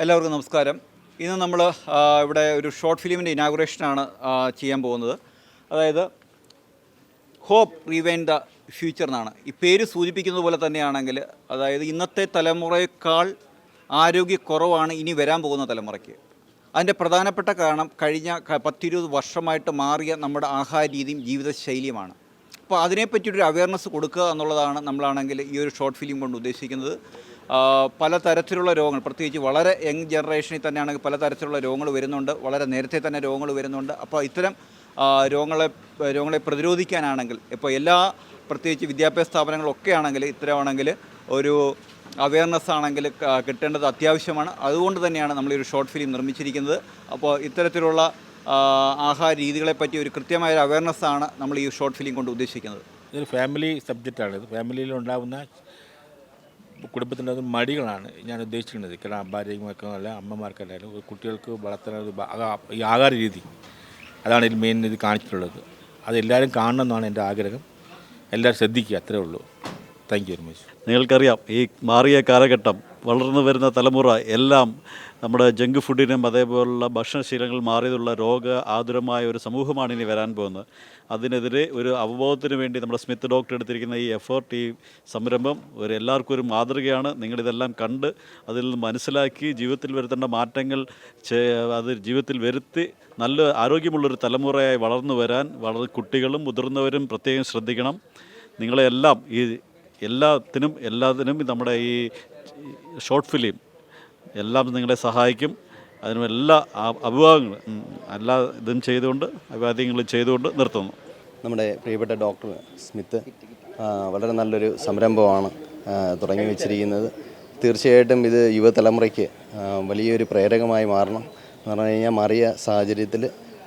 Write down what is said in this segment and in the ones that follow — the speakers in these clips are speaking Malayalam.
എല്ലാവർക്കും നമസ്കാരം. ഇന്ന് നമ്മൾ ഇവിടെ ഒരു ഷോർട്ട് ഫിലിമിൻ്റെ ഇനാഗുറേഷനാണ് ചെയ്യാൻ പോകുന്നത്. അതായത് ഹോപ്പ് റീവൈൻഡ് ദ ഫ്യൂച്ചർ എന്നാണ് ഈ പേര് സൂചിപ്പിക്കുന്നത് പോലെ തന്നെയാണെങ്കിൽ, അതായത് ഇന്നത്തെ തലമുറയേക്കാൾ ആരോഗ്യക്കുറവാണ് ഇനി വരാൻ പോകുന്ന തലമുറയ്ക്ക്. അതിൻ്റെ പ്രധാനപ്പെട്ട കാരണം കഴിഞ്ഞ 10-20 വർഷമായിട്ട് മാറിയ നമ്മുടെ ആഹാര രീതിയും ജീവിതശൈലിയുമാണ്. അപ്പോൾ അതിനെപ്പറ്റിയൊരു അവയർനെസ് കൊടുക്കുക എന്നുള്ളതാണ് നമ്മളാണെങ്കിൽ ഈ ഒരു ഷോർട്ട് ഫിലിം കൊണ്ട് ഉദ്ദേശിക്കുന്നത്. പലതരത്തിലുള്ള രോഗങ്ങൾ, പ്രത്യേകിച്ച് വളരെ യങ് ജനറേഷനിൽ തന്നെയാണെങ്കിൽ പലതരത്തിലുള്ള രോഗങ്ങൾ വരുന്നുണ്ട്, വളരെ നേരത്തെ തന്നെ രോഗങ്ങൾ വരുന്നുണ്ട്. അപ്പോൾ ഇത്തരം രോഗങ്ങളെ പ്രതിരോധിക്കാനാണെങ്കിൽ ഇപ്പോൾ പ്രത്യേകിച്ച് വിദ്യാഭ്യാസ സ്ഥാപനങ്ങളൊക്കെ ആണെങ്കിൽ ഇത്തരമാണെങ്കിൽ ഒരു അവയർനെസ് ആണെങ്കിൽ കിട്ടേണ്ടത് അത്യാവശ്യമാണ്. അതുകൊണ്ട് തന്നെയാണ് നമ്മൾ ഈ ഒരു ഷോർട്ട് ഫിലിം നിർമ്മിച്ചിരിക്കുന്നത്. അപ്പോൾ ഇത്തരത്തിലുള്ള ആഹാര രീതികളെപ്പറ്റി ഒരു കൃത്യമായ ഒരു അവയർനെസ്സാണ് നമ്മൾ ഈ ഷോർട്ട് ഫിലിം കൊണ്ട് ഉദ്ദേശിക്കുന്നത്. ഇതൊരു ഫാമിലി സബ്ജക്റ്റാണ്. ഇത് ഫാമിലിയിലുണ്ടാകുന്ന കുടുംബത്തിൻ്റെ മടികളാണ് ഞാൻ ഉദ്ദേശിക്കുന്നത്. കാരണം ഭാര്യമാർക്കല്ല അമ്മമാർക്കല്ലായാലും കുട്ടികൾക്ക് വളർത്തുന്ന ഈ ആഹാര രീതി, അതാണ് ഇതിൽ മെയിൻ ഇത് കാണിച്ചിട്ടുള്ളത്. അതെല്ലാവരും കാണണമെന്നാണ് എൻ്റെ ആഗ്രഹം. എല്ലാവരും ശ്രദ്ധിക്കുക, അത്രേ ഉള്ളൂ. Thank you very much. നിങ്ങൾക്കറിയാം, ഈ മാറിയ കാലഘട്ടം, വളർന്നു വരുന്ന തലമുറ എല്ലാം നമ്മുടെ ജങ്ക് ഫുഡിനും അതേപോലുള്ള ഭക്ഷണശീലങ്ങൾ മാറിയതുള്ള ആതുരമായ ഒരു സമൂഹമാണ് ഇനി വരാൻ പോകുന്നത്. അതിനെതിരെ ഒരു അവബോധത്തിന് വേണ്ടി നമ്മുടെ സ്മിത്ത് ഡോക്ടർ എടുത്തിരിക്കുന്ന ഈ എഫേർട്ട്, ഈ സംരംഭം എല്ലാവർക്കും ഒരു മാതൃകയാണ്. നിങ്ങളിതെല്ലാം കണ്ട് അതിൽ നിന്ന് മനസ്സിലാക്കി ജീവിതത്തിൽ വരുത്തേണ്ട മാറ്റങ്ങൾ അത് ജീവിതത്തിൽ വരുത്തി നല്ല ആരോഗ്യമുള്ളൊരു തലമുറയായി വളർന്നു വരാൻ കുട്ടികളും മുതിർന്നവരും പ്രത്യേകം ശ്രദ്ധിക്കണം. നിങ്ങളെല്ലാം എല്ലാത്തിനും നമ്മുടെ ഈ ഷോർട്ട് ഫിലിം എല്ലാം നിങ്ങളെ സഹായിക്കും. അതിനും എല്ലാ ഇതും ചെയ്തുകൊണ്ട് അഭിവാദ്യങ്ങളും ചെയ്തുകൊണ്ട് നിർത്തുന്നു. നമ്മുടെ പ്രിയപ്പെട്ട ഡോക്ടർ സ്മിത്ത് വളരെ നല്ലൊരു സംരംഭമാണ് തുടങ്ങി വെച്ചിരിക്കുന്നത്. തീർച്ചയായിട്ടും ഇത് യുവതലമുറയ്ക്ക് വലിയൊരു പ്രേരകമായി മാറണം. എന്ന് പറഞ്ഞു കഴിഞ്ഞാൽ മാറിയ സാഹചര്യത്തിൽ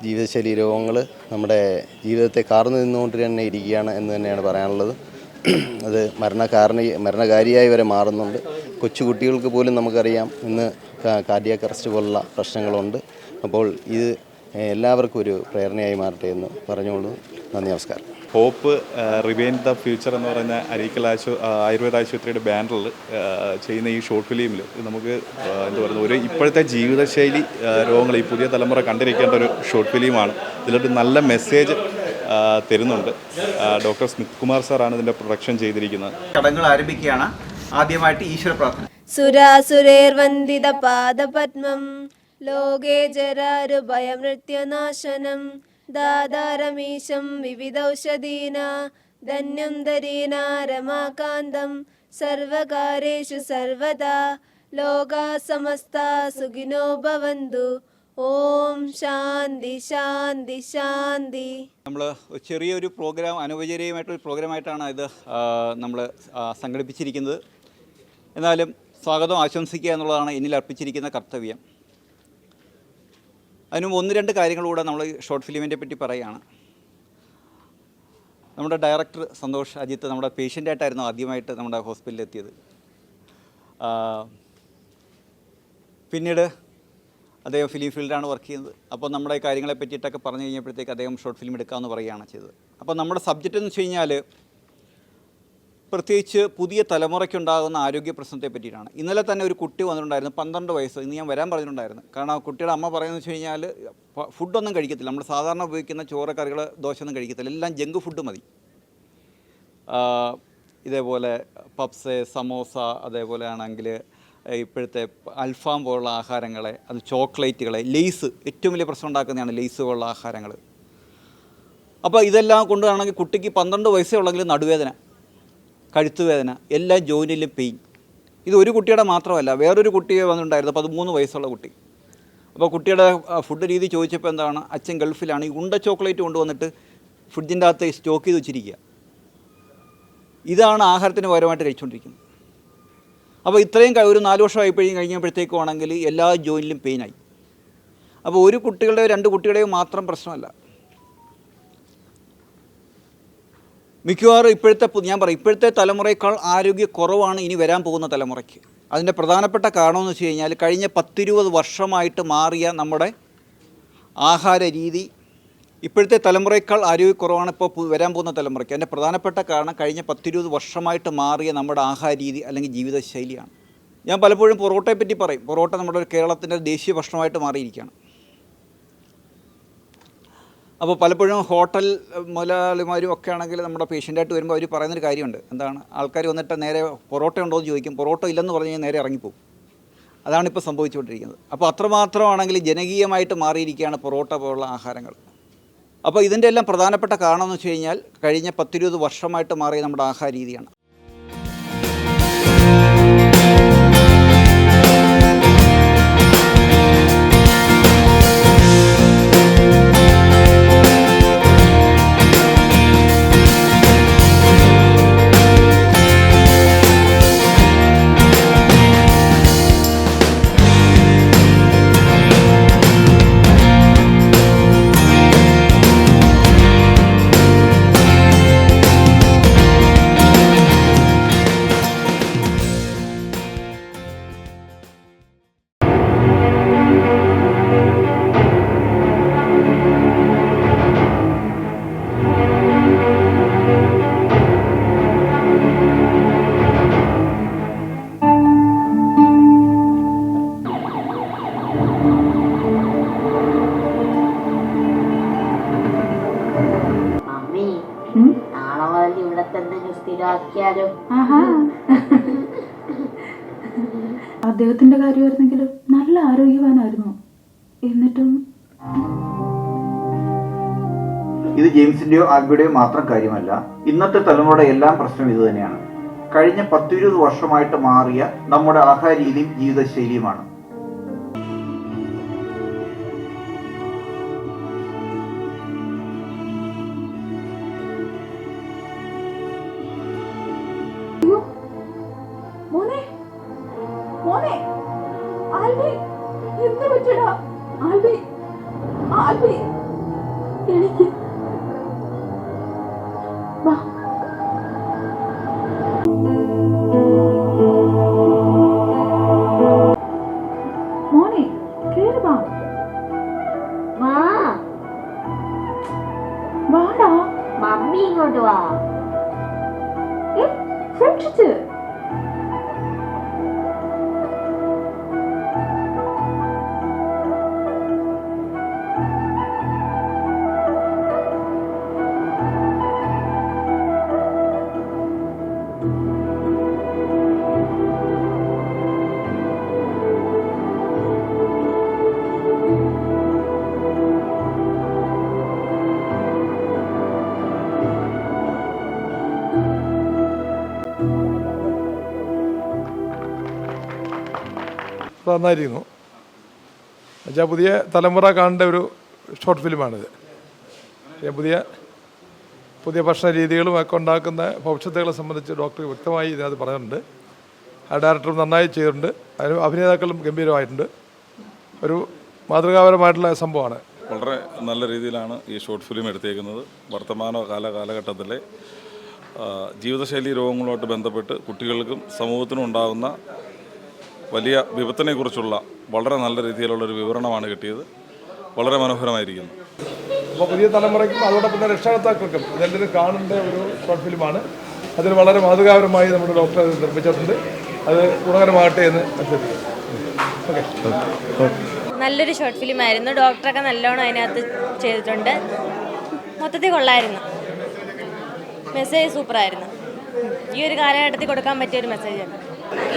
ജീവിതശൈലി രോഗങ്ങൾ നമ്മുടെ ജീവിതത്തെ കാർന്നു നിന്നുകൊണ്ട് തന്നെ ഇരിക്കുകയാണ് എന്ന് തന്നെയാണ് പറയാനുള്ളത്. അത് മരണകാരിയായി വരെ മാറുന്നുണ്ട്. കൊച്ചുകുട്ടികൾക്ക് പോലും നമുക്കറിയാം ഇന്ന് കാർഡിയാക് അറസ്റ്റ് പോലുള്ള പ്രശ്നങ്ങളുണ്ട്. അപ്പോൾ ഇത് എല്ലാവർക്കും ഒരു പ്രേരണയായി മാറട്ടെ എന്ന് പറഞ്ഞുകൊണ്ട് നന്ദി, നമസ്കാരം. ഹോപ്പ് റിവൈൻഡ് ദ ഫ്യൂച്ചർ എന്ന് പറയുന്ന അരീക്കൽ ആയുർവേദ ആശുപത്രിയുടെ ബാനറിൽ ചെയ്യുന്ന ഈ ഷോർട്ട് ഫിലിമിൽ നമുക്ക് ഒരു ഇപ്പോഴത്തെ ജീവിതശൈലി രോഗങ്ങൾ ഈ പുതിയ തലമുറ കണ്ടിരിക്കേണ്ട ഒരു ഷോർട്ട് ഫിലിമാണ്. ഇതിലൊരു നല്ല മെസ്സേജ് തരുന്നുണ്ട്. ഡോക്ടർ സ്മിത് കുമാർ സാറാണ് ഇതിൻ്റെ പ്രൊഡക്ഷൻ ചെയ്തിരിക്കുന്നത്. ചടങ്ങുകൾ ആരംഭിക്കുകയാണ്. ആദ്യമായിട്ട് ഈശ്വര പ്രാർത്ഥന. സുരാസുരേർവന്ദിത പാദപത്മം ലോകേ ജരാരുഭയമൃത്യുനാശനം ദാതാരമീശം വിവിധൗഷധീന ധന്യം ധരീനാ രമാകാന്തം സർവകാരേഷു സർവദാ ലോകാ സമസ്താ സുഖിനോ ഭവന്തു. ഓം ശാന്തി ശാന്തി ശാന്തി. നമ്മൾ ചെറിയൊരു പ്രോഗ്രാം, അനൗപചാരികമായിട്ടൊരു പ്രോഗ്രാമായിട്ടാണ് ഇത് നമ്മൾ സംഘടിപ്പിച്ചിരിക്കുന്നത്. എന്നാലും സ്വാഗതം ആശംസിക്കുക എന്നുള്ളതാണ് എന്നിൽ അർപ്പിച്ചിരിക്കുന്ന കർത്തവ്യം. അതിനും 1-2 കാര്യങ്ങളൂടെ നമ്മൾ ഷോർട്ട് ഫിലിമിനെ പറ്റി പറയുകയാണ്. നമ്മുടെ ഡയറക്ടർ സന്തോഷ് അജിത്ത് നമ്മുടെ പേഷ്യൻ്റായിട്ടായിരുന്നു ആദ്യമായിട്ട് നമ്മുടെ ഹോസ്പിറ്റലിൽ എത്തിയത്. പിന്നീട് അദ്ദേഹം ഫിലിം ഫീൽഡിലാണ് വർക്ക് ചെയ്യുന്നത്. അപ്പോൾ നമ്മുടെ കാര്യങ്ങളെ പറ്റിയിട്ടൊക്കെ പറഞ്ഞു കഴിഞ്ഞപ്പോഴത്തേക്ക് അദ്ദേഹം ഷോർട്ട് ഫിലിം എടുക്കാമെന്ന് പറയുകയാണ് ചെയ്തത്. അപ്പോൾ നമ്മുടെ സബ്ജക്റ്റ് എന്ന് വെച്ച് കഴിഞ്ഞാൽ പ്രത്യേകിച്ച് പുതിയ തലമുറയ്ക്കുണ്ടാകുന്ന ആരോഗ്യ പ്രശ്നത്തെ പറ്റിയിട്ടാണ്. ഇന്നലെ തന്നെ ഒരു കുട്ടി വന്നിട്ടുണ്ടായിരുന്നു, 12 വയസ്സ്. ഇന്ന് ഞാൻ വരാൻ പറഞ്ഞിട്ടുണ്ടായിരുന്നു. കാരണം ആ കുട്ടിയുടെ അമ്മ പറയുന്നത് വെച്ച് കഴിഞ്ഞാൽ ഫുഡൊന്നും കഴിക്കത്തില്ല. നമ്മൾ സാധാരണ ഉപയോഗിക്കുന്ന ചോറ്, കറികൾ, ദോശയൊന്നും കഴിക്കത്തില്ല. എല്ലാം ജങ്ക് ഫുഡ് മതി. ഇതേപോലെ പപ്സ്, സമോസ, അതേപോലെ ആണെങ്കിൽ ഇപ്പോഴത്തെ അൽഫാം പോലുള്ള ആഹാരങ്ങളെ, അത് ചോക്ലേറ്റുകളെ, ലെയ്സ്, ഏറ്റവും വലിയ പ്രശ്നം ഉണ്ടാക്കുന്നതാണ് ലെയ്സ് പോലുള്ള ആഹാരങ്ങൾ. അപ്പോൾ ഇതെല്ലാം കൊണ്ടാണെങ്കിൽ കുട്ടിക്ക് 12 വയസ്സേ ഉള്ളെങ്കിൽ നടുവേദന, കഴുത്തുവേദന, എല്ലാ ജോയിനിലും പെയിൻ. ഇത് ഒരു കുട്ടിയുടെ മാത്രമല്ല, വേറൊരു കുട്ടിയെ വന്നിട്ടുണ്ടായിരുന്നു, 13 വയസ്സുള്ള കുട്ടി. അപ്പോൾ കുട്ടിയുടെ ഫുഡ് രീതി ചോദിച്ചപ്പോൾ എന്താണ്, അച്ഛൻ ഗൾഫിലാണ്, ഈ ഉണ്ട ചോക്ലേറ്റ് കൊണ്ടുവന്നിട്ട് ഫ്രിഡ്ജിൻ്റെ അകത്ത് സ്റ്റോക്ക് ചെയ്ത് വെച്ചിരിക്കുക. ഇതാണ് ആഹാരത്തിന് പകരമായിട്ട് കഴിച്ചുകൊണ്ടിരിക്കുന്നത്. അപ്പോൾ ഇത്രയും ഒരു 4 വർഷം കഴിഞ്ഞപ്പോഴത്തേക്കും ആണെങ്കിൽ എല്ലാ ജോയിനിലും പെയിനായി. അപ്പോൾ ഒരു കുട്ടികളുടെയോ 2 കുട്ടികളുടെയോ മാത്രം പ്രശ്നമല്ല. മിക്കവാറും ഇപ്പോഴത്തെ തലമുറയേക്കാൾ ആരോഗ്യക്കുറവാണ് ഇനി വരാൻ പോകുന്ന തലമുറയ്ക്ക്. അതിൻ്റെ പ്രധാനപ്പെട്ട കാരണമെന്ന് വെച്ച് കഴിഞ്ഞാൽ കഴിഞ്ഞ 10-20 വർഷമായിട്ട് മാറിയ നമ്മുടെ ആഹാര രീതി ഇപ്പോഴത്തെ തലമുറയേക്കാൾ ആരോഗ്യക്കുറവാണ് ഇപ്പോൾ വരാൻ പോകുന്ന തലമുറയ്ക്ക്. അതിൻ്റെ പ്രധാനപ്പെട്ട കാരണം കഴിഞ്ഞ 10-20 വർഷമായിട്ട് മാറിയ നമ്മുടെ ആഹാര രീതി അല്ലെങ്കിൽ ജീവിതശൈലിയാണ്. ഞാൻ പലപ്പോഴും പൊറോട്ടയെ പറ്റി പറയും. പൊറോട്ട നമ്മുടെ ഒരു കേരളത്തിൻ്റെ ദേശീയ ഭക്ഷണമായിട്ട് മാറിയിരിക്കുകയാണ്. അപ്പോൾ പലപ്പോഴും ഹോട്ടൽ മുതലാളിമാരും ഒക്കെ ആണെങ്കിൽ നമ്മുടെ പേഷ്യൻ്റായിട്ട് വരുമ്പോൾ അവർ പറയുന്നൊരു കാര്യമുണ്ട്. എന്താണ്, ആൾക്കാർ വന്നിട്ട് നേരെ പൊറോട്ട ഉണ്ടോ എന്ന് ചോദിക്കും. പൊറോട്ട ഇല്ലെന്ന് പറഞ്ഞു കഴിഞ്ഞാൽ നേരെ ഇറങ്ങിപ്പോകും. അതാണിപ്പോൾ സംഭവിച്ചുകൊണ്ടിരിക്കുന്നത്. അപ്പോൾ അത്രമാത്രമാണെങ്കിൽ ജനകീയമായിട്ട് മാറിയിരിക്കുകയാണ് പൊറോട്ട പോലുള്ള ആഹാരങ്ങൾ. അപ്പോൾ ഇതിൻ്റെ എല്ലാം പ്രധാനപ്പെട്ട കാരണം എന്ന് വെച്ച് കഴിഞ്ഞാൽ കഴിഞ്ഞ 10-20 വർഷമായിട്ട് മാറിയ നമ്മുടെ ആഹാര രീതിയാണ്. അദ്ദേഹത്തിന്റെ കാര്യമായിരുന്നെങ്കിലും നല്ല ആരോഗ്യവാനായിരുന്നു. എന്നിട്ടും ഇത് ജെയിംസിന്റെയോ ആൽബിയുടെയോ മാത്രം കാര്യമല്ല, ഇന്നത്തെ തലമുറയുടെ എല്ലാം പ്രശ്നം ഇത് തന്നെയാണ്. കഴിഞ്ഞ 10-20 വർഷമായിട്ട് മാറിയ നമ്മുടെ ആഹാര രീതിയും ജീവിതശൈലിയുമാണ്. മമ്മി ഇങ്ങോട്ട് വാ. നന്നായിരുന്നു. എന്നുവെച്ചാൽ പുതിയ തലമുറ കാണേണ്ട ഒരു ഷോർട്ട് ഫിലിമാണിത്. പുതിയ ഭക്ഷണ രീതികളും ഒക്കെ ഉണ്ടാക്കുന്ന ഭവിഷ്യത്തുകളെ സംബന്ധിച്ച് ഡോക്ടർ വ്യക്തമായി ഇതിനകത്ത് പറഞ്ഞിട്ടുണ്ട്. ആ ഡയറക്ടറും നന്നായി ചെയ്തിട്ടുണ്ട്. അതിന് അഭിനേതാക്കളും ഗംഭീരമായിട്ടുണ്ട്. ഒരു മാതൃകാപരമായിട്ടുള്ള സംഭവമാണ്. വളരെ നല്ല രീതിയിലാണ് ഈ ഷോർട്ട് ഫിലിം എടുത്തേക്കുന്നത്. വർത്തമാന കാലഘട്ടത്തിലെ ജീവിതശൈലി രോഗങ്ങളുമായിട്ട് ബന്ധപ്പെട്ട് കുട്ടികൾക്കും സമൂഹത്തിനും ഉണ്ടാകുന്ന വലിയ വിപത്തിനെക്കുറിച്ചുള്ള വളരെ നല്ല രീതിയിലുള്ളൊരു വിവരണമാണ് കിട്ടിയത്. വളരെ മനോഹരമായിരിക്കുന്നു. അപ്പോൾ പുതിയ തലമുറയ്ക്കും അതോടൊപ്പം തന്നെ രക്ഷകർത്താക്കൾക്കും ഇതെല്ലാം കാണേണ്ട ഒരു ഷോർട്ട് ഫിലിമാണ്. അതിൽ വളരെ മാതൃകാപരമായി നമ്മുടെ ഡോക്ടർ നിർമ്മിച്ചിട്ടുണ്ട്. അത് ഗുണകരമാകട്ടെ എന്ന് അഭ്യർത്ഥിക്കുന്നു. നല്ലൊരു ഷോർട്ട് ഫിലിമായിരുന്നു. ഡോക്ടറൊക്കെ നല്ലോണം അതിനകത്ത് ചെയ്തിട്ടുണ്ട്. മൊത്തത്തിൽ കൊള്ളായിരുന്നു. മെസ്സേജ് സൂപ്പറായിരുന്നു. ഈ ഒരു കാലഘട്ടത്തിൽ കൊടുക്കാൻ പറ്റിയൊരു മെസ്സേജാണ്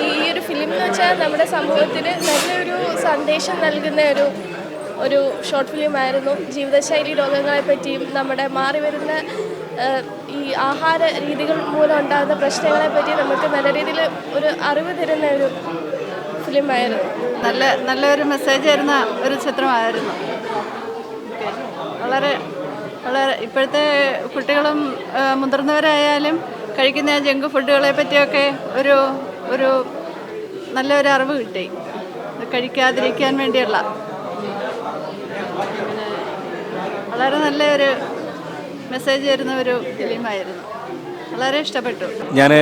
ഈ ഒരു ഫിലിം എന്ന് വെച്ചാൽ നമ്മുടെ സമൂഹത്തിന് നല്ലൊരു സന്ദേശം നൽകുന്ന ഒരു ഷോർട്ട് ഫിലിമായിരുന്നു. ജീവിതശൈലി രോഗങ്ങളെ പറ്റിയും നമ്മുടെ മാറി വരുന്ന ഈ ആഹാര രീതികൾ മൂലം ഉണ്ടാകുന്ന പ്രശ്നങ്ങളെ പറ്റി നമുക്ക് നല്ല രീതിയിൽ ഒരു അറിവ് തരുന്ന ഒരു ഫിലിമായിരുന്നു. നല്ലൊരു മെസ്സേജ് തരുന്ന ഒരു ചിത്രമായിരുന്നു. വളരെ ഇപ്പോഴത്തെ കുട്ടികളും മുതിർന്നവരായാലും കഴിക്കുന്ന ജങ്ക് ഫുഡുകളെ പറ്റിയൊക്കെ ഒരു നല്ലൊരു അറിവ് കിട്ടി. കഴിക്കാതിരിക്കാൻ വേണ്ടിയുള്ള വളരെ നല്ലൊരു മെസ്സേജ് തരുന്ന ഒരു ഫിലിമായിരുന്നു. വളരെ ഇഷ്ടപ്പെട്ടു. ഞാൻ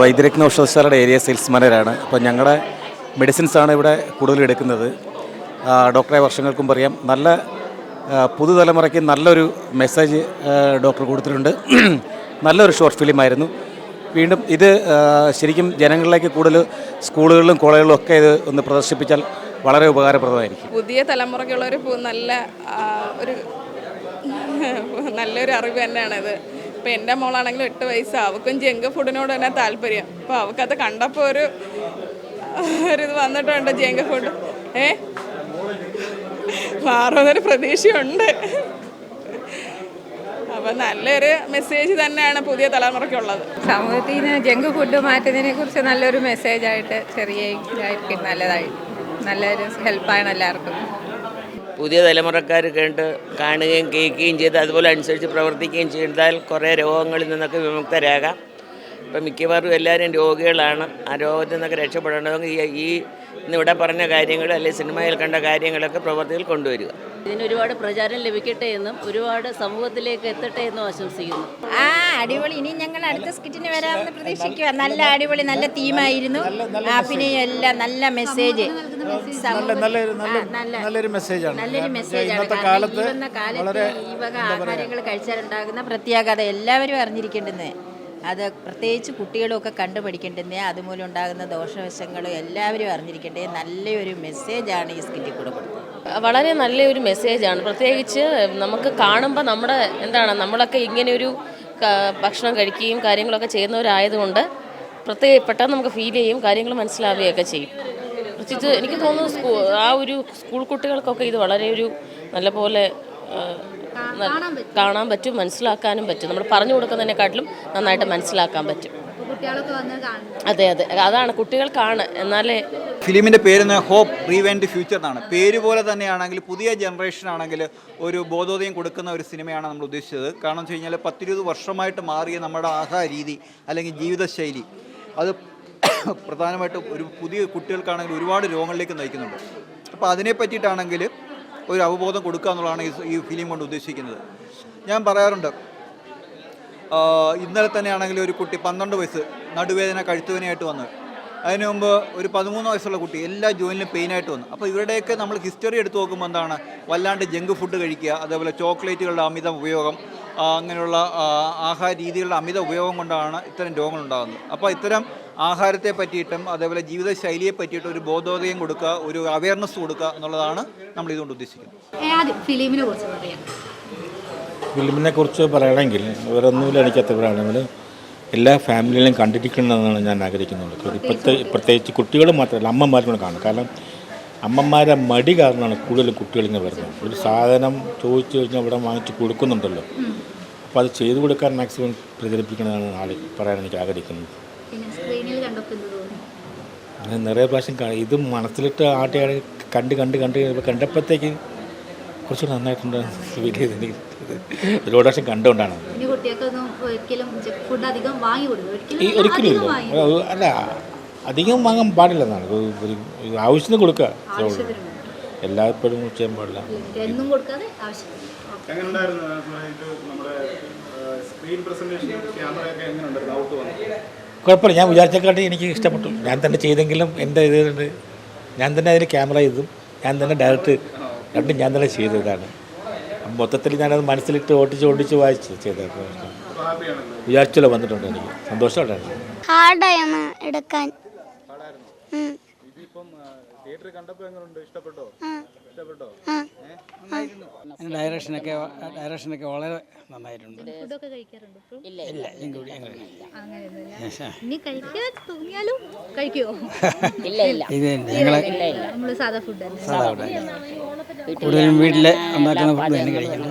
വൈദ്യരത്ന ഔഷധശാലയുടെ ഏരിയ സെയിൽസ് മാനേജറാണ്. അപ്പോൾ ഞങ്ങളുടെ മെഡിസിൻസാണ് ഇവിടെ കൂടുതൽ എടുക്കുന്നത്. ഡോക്ടറെ വർഷങ്ങൾക്കും പറയാം, നല്ല പുതുതലമുറയ്ക്ക് നല്ലൊരു മെസ്സേജ് ഡോക്ടർ കൊടുത്തിട്ടുണ്ട്. നല്ലൊരു ഷോർട്ട് ഫിലിമായിരുന്നു. വീണ്ടും ഇത് ശരിക്കും ജനങ്ങളിലേക്ക് കൂടുതൽ സ്കൂളുകളിലും കോളേജുകളിലും ഒക്കെ ഇത് ഒന്ന് പ്രദർശിപ്പിച്ചാൽ വളരെ ഉപകാരപ്രദമായിരിക്കും. പുതിയ തലമുറയ്ക്കുള്ളൊരു നല്ലൊരു അറിവ് തന്നെയാണിത്. ഇപ്പോൾ എൻ്റെ മോളാണെങ്കിലും 8 വയസ്സാണ്, അവൾക്കും ജങ്ക് ഫുഡിനോട് തന്നെ താല്പര്യം. അപ്പോൾ അവൾക്കത് കണ്ടപ്പോൾ ഒരു ഇത് വന്നിട്ടുണ്ട്, ജങ്ക് ഫുഡ് മാറുമെന്നൊരു പ്രതീക്ഷയുണ്ട്. അപ്പം നല്ലൊരു മെസ്സേജ് തന്നെയാണ് പുതിയ തലമുറയ്ക്കുള്ളത്. സമൂഹത്തിൽ നിന്ന് ജങ്ക് ഫുഡ് മാറ്റുന്നതിനെ കുറിച്ച് നല്ലൊരു മെസ്സേജായിട്ട് ചെറിയ ഇതായിരിക്കും നല്ലൊരു ഹെൽപ്പാണ് എല്ലാവർക്കും. പുതിയ തലമുറക്കാർ കാണുകയും കേൾക്കുകയും ചെയ്ത് അതുപോലെ അനുസരിച്ച് പ്രവർത്തിക്കുകയും ചെയ്താൽ കുറേ രോഗങ്ങളിൽ നിന്നൊക്കെ വിമുക്തരാകാം. ഇപ്പം മിക്കവാറും എല്ലാവരും രോഗികളാണ്. ആ രോഗത്തിൽ നിന്നൊക്കെ രക്ഷപ്പെടണമെങ്കിൽ ഈ ഇന്നിവിടെ പറഞ്ഞ കാര്യങ്ങൾ അല്ലെങ്കിൽ സിനിമയിൽ കണ്ട കാര്യങ്ങളൊക്കെ പ്രവർത്തിയിൽ കൊണ്ടുവരിക. ഇതിന് ഒരുപാട് പ്രചാരം ലഭിക്കട്ടെ എന്നും ഒരുപാട് സമൂഹത്തിലേക്ക് എത്തട്ടെ എന്നും ആശംസിക്കുന്നു. അടിപൊളി. ഇനി ഞങ്ങൾ അടുത്ത സ്കിറ്റിന് വരാമെന്ന് പ്രതീക്ഷിക്കുക. നല്ല അടിപൊളി, നല്ല തീമായിരുന്നു. അഭിനയം എല്ലാം നല്ല മെസ്സേജ്, നല്ലൊരു മെസ്സേജാണ്. നല്ലൊരു മെസ്സേജാണ്. ഇന്ന കാലത്ത് ഈ വക ആഹാരങ്ങൾ കഴിച്ചാലുണ്ടാകുന്ന പ്രത്യാഘാതം എല്ലാവരും അറിഞ്ഞിരിക്കേണ്ടുന്നത്. അത് പ്രത്യേകിച്ച് കുട്ടികളൊക്കെ കണ്ടുപഠിക്കേണ്ടുന്നത്. അതുമൂലം ഉണ്ടാകുന്ന ദോഷവശങ്ങളും എല്ലാവരും അറിഞ്ഞിരിക്കേണ്ടത്. നല്ലൊരു മെസ്സേജാണ് ഈ സ്കിറ്റിൽ കൂടെ കൊടുത്തത്. വളരെ നല്ലൊരു മെസ്സേജാണ്. പ്രത്യേകിച്ച് നമുക്ക് കാണുമ്പോൾ നമ്മളൊക്കെ ഇങ്ങനെയൊരു ഭക്ഷണം കഴിക്കുകയും കാര്യങ്ങളൊക്കെ ചെയ്യുന്നവരായതുകൊണ്ട് പെട്ടെന്ന് നമുക്ക് ഫീൽ ചെയ്യും, കാര്യങ്ങൾ മനസ്സിലാവുകയൊക്കെ ചെയ്യും. പ്രത്യേകിച്ച് എനിക്ക് തോന്നുന്നു ആ ഒരു സ്കൂൾ കുട്ടികൾക്കൊക്കെ ഇത് വളരെ ഒരു നല്ലപോലെ കാണാൻ പറ്റും, മനസ്സിലാക്കാനും പറ്റും. നമ്മൾ പറഞ്ഞു കൊടുക്കുന്നതിനെക്കാട്ടിലും നന്നായിട്ട് മനസ്സിലാക്കാൻ പറ്റും. അതെ, അതാണ് കുട്ടികൾക്കാണ്. എന്നാലേ ഫിലിമിൻ്റെ പേര് ഹോപ്പ് റീവൈൻഡ് ദി ഫ്യൂച്ചർ എന്നാണ്. പേര് പോലെ തന്നെയാണെങ്കിൽ പുതിയ ജനറേഷൻ ആണെങ്കിൽ ഒരു ബോധോദയം കൊടുക്കുന്ന ഒരു സിനിമയാണ് നമ്മൾ ഉദ്ദേശിച്ചത്. കാരണം വെച്ച് കഴിഞ്ഞാൽ 10-20 വർഷമായിട്ട് മാറിയ നമ്മുടെ ആഹാര രീതി അല്ലെങ്കിൽ ജീവിതശൈലി അത് പ്രധാനമായിട്ടും ഒരു പുതിയ കുട്ടികൾക്കാണെങ്കിൽ ഒരുപാട് രോഗങ്ങളിലേക്ക് നയിക്കുന്നുണ്ട്. അപ്പോൾ അതിനെ പറ്റിയിട്ടാണെങ്കിൽ ഒരു അവബോധം കൊടുക്കുക എന്നുള്ളതാണ് ഈ ഫിലിം കൊണ്ട് ഉദ്ദേശിക്കുന്നത്. ഞാൻ പറയാറുണ്ട്, ഇന്നലെ തന്നെയാണെങ്കിൽ ഒരു കുട്ടി 12 വയസ്സ് നടുവേദന കഴുത്തുവേദനയായിട്ട് വന്നു. അതിന് മുമ്പ് ഒരു 13 വയസ്സുള്ള കുട്ടി എല്ലാ ജോയിനിലും പെയിനായിട്ട് വന്നു. അപ്പോൾ ഇവരുടെയൊക്കെ നമ്മൾ ഹിസ്റ്ററി എടുത്ത് നോക്കുമ്പോൾ വല്ലാണ്ട് ജങ്ക് ഫുഡ് കഴിക്കുക, അതേപോലെ ചോക്ലേറ്റുകളുടെ അമിത ഉപയോഗം, അങ്ങനെയുള്ള ആഹാര രീതികളുടെ അമിത ഉപയോഗം കൊണ്ടാണ് ഇത്തരം രോഗങ്ങളുണ്ടാകുന്നത്. അപ്പോൾ ഇത്തരം ആഹാരത്തെ പറ്റിയിട്ടും അതേപോലെ ജീവിതശൈലിയെ പറ്റിയിട്ടും ഒരു ബോധോദയം കൊടുക്കുക, ഒരു അവയർനെസ് കൊടുക്കുക എന്നുള്ളതാണ് നമ്മൾ ഇതുകൊണ്ട് ഉദ്ദേശിക്കുന്നത്. ഫിലിമിനെ കുറിച്ച് പറയണമെങ്കിൽ വേറൊന്നുമില്ല. എനിക്കത്ര പറയുകയാണെങ്കിൽ എല്ലാ ഫാമിലിയിലും കണ്ടിരിക്കണമെന്നാണ് ഞാൻ ആഗ്രഹിക്കുന്നുണ്ട്. പ്രത്യേകിച്ച് കുട്ടികൾ മാത്രമല്ല, അമ്മമാരും കൂടെ കാണും. കാരണം അമ്മമാരെ മടി കാരണമാണ് കൂടുതൽ കുട്ടികളിങ്ങനെ വരുന്നത്. ഒരു സാധനം ചോദിച്ചു കഴിഞ്ഞാൽ ഇവിടെ വാങ്ങിച്ച് കൊടുക്കുന്നുണ്ടല്ലോ. അപ്പോൾ അത് ചെയ്തു കൊടുക്കാൻ മാക്സിമം പ്രചരിപ്പിക്കണമെന്നാണ് ആൾ പറയാൻ എനിക്ക് ആഗ്രഹിക്കുന്നത്. ഞാൻ നിറയെ പ്രാവശ്യം ഇത് മനസ്സിലിട്ട് ആട്ടെയാണ് കണ്ടപ്പോഴത്തേക്ക് കുറച്ച് നന്നായിട്ടുണ്ട്. ഫീൽ ചെയ്ത് ഒരുപാട് പ്രാവശ്യം കണ്ടുകൊണ്ടാണ്. ഒരിക്കലും ഇല്ല, അല്ല അധികം വാങ്ങാൻ പാടില്ലെന്നാണ്. ഒരു ആവശ്യത്തിന് കൊടുക്കുക, എല്ലായ്പ്പോഴും ചെയ്യാൻ പാടില്ല. കുഴപ്പമില്ല, ഞാൻ വിചാരിച്ചേക്കാട്ടി എനിക്ക് ഇഷ്ടപ്പെട്ടു. ഞാൻ തന്നെ ചെയ്തെങ്കിലും എൻ്റെ ഇത് ഞാൻ തന്നെ അതിന് ക്യാമറ ചെയ്തും ഞാൻ തന്നെ ഡയറക്റ്റ് രണ്ടും ഞാൻ തന്നെ ചെയ്തതാണ്. മൊത്തത്തിൽ ഞാനത് മനസ്സിലിട്ട് ഓടിച്ച് വായിച്ച് ചെയ്തത്. വിചാരിച്ചല്ലോ വന്നിട്ടുണ്ട്, എനിക്ക് സന്തോഷമുണ്ടായിരുന്നു. ഹാർഡായാണ് എടുക്കാൻ. ഡയറക്ഷനൊക്കെ വളരെ നന്നായിട്ടുണ്ട്. ഇല്ല, കൂടുതലും വീട്ടിലെ ഉണ്ടാക്കുന്ന ഫുഡ് തന്നെ കഴിക്കണം.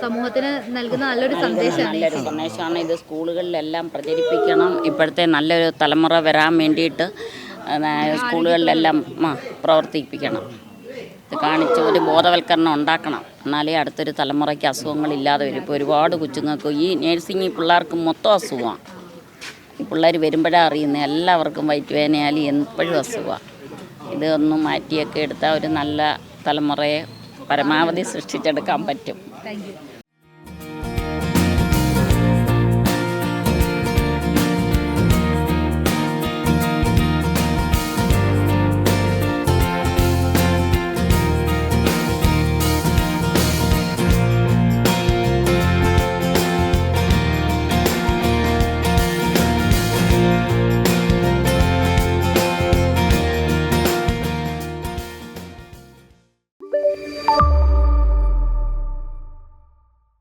സമൂഹത്തിന് നൽകുന്ന നല്ലൊരു സന്ദേശമാണ് ഇത്. സ്കൂളുകളിലെല്ലാം പ്രചരിപ്പിക്കണം. ഇപ്പോഴത്തെ നല്ലൊരു തലമുറ വരാൻ വേണ്ടിയിട്ട് സ്കൂളുകളിലെല്ലാം പ്രവർത്തിപ്പിക്കണം. ഇത് കാണിച്ച് ഒരു ബോധവൽക്കരണം ഉണ്ടാക്കണം. എന്നാലേ അടുത്തൊരു തലമുറയ്ക്ക് അസുഖങ്ങളില്ലാതെ വരും. ഇപ്പോൾ ഒരുപാട് കൊച്ചുങ്ങൾക്ക് ഈ നേഴ്സിംഗ് പിള്ളേർക്ക് മൊത്തം അസുഖമാണ്. ഈ പിള്ളേർ വരുമ്പോഴാണ് അറിയുന്നത്. എല്ലാവർക്കും വയറ്റുവേദനയാലും എപ്പോഴും അസുഖമാണ്. ഇതൊന്നും മാറ്റിയൊക്കെ എടുത്താൽ ഒരു നല്ല തലമുറയെ പരമാവധി സൃഷ്ടിച്ചെടുക്കാൻ പറ്റും.